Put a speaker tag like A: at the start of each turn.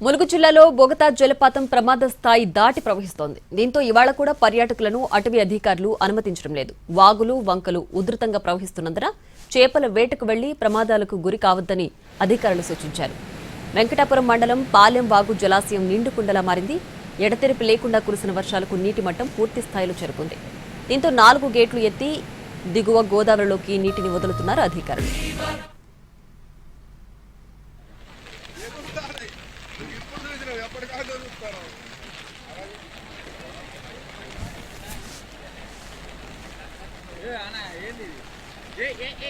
A: ములుగు జిల్లాలో బొగతా జలపాతం ప్రమాద స్థాయి దాటి ప్రవహిస్తోంది. దీంతో ఇవాళ కూడా పర్యాటకులను అటవీ అధికారులు అనుమతించడం లేదు. వాగులు, వంకలు ఉధృతంగా ప్రవహిస్తున్నందున చేపల వేటకు వెళ్లి ప్రమాదాలకు గురి కావద్దని అధికారులు సూచించారు. వెంకటాపురం మండలం పాలెం వాగు జలాశయం నిండుకుండలా మారింది. ఎడతెరిపి లేకుండా కురిసిన వర్షాలకు నీటి మట్టం పూర్తి స్థాయిలో చేరుకుంది. దీంతో 4 గేట్లు ఎత్తి దిగువ గోదావరిలోకి నీటిని వదులుతున్నారు అధికారులు.
B: ఏ అన్న ఏంది ఏ ఏ ఏ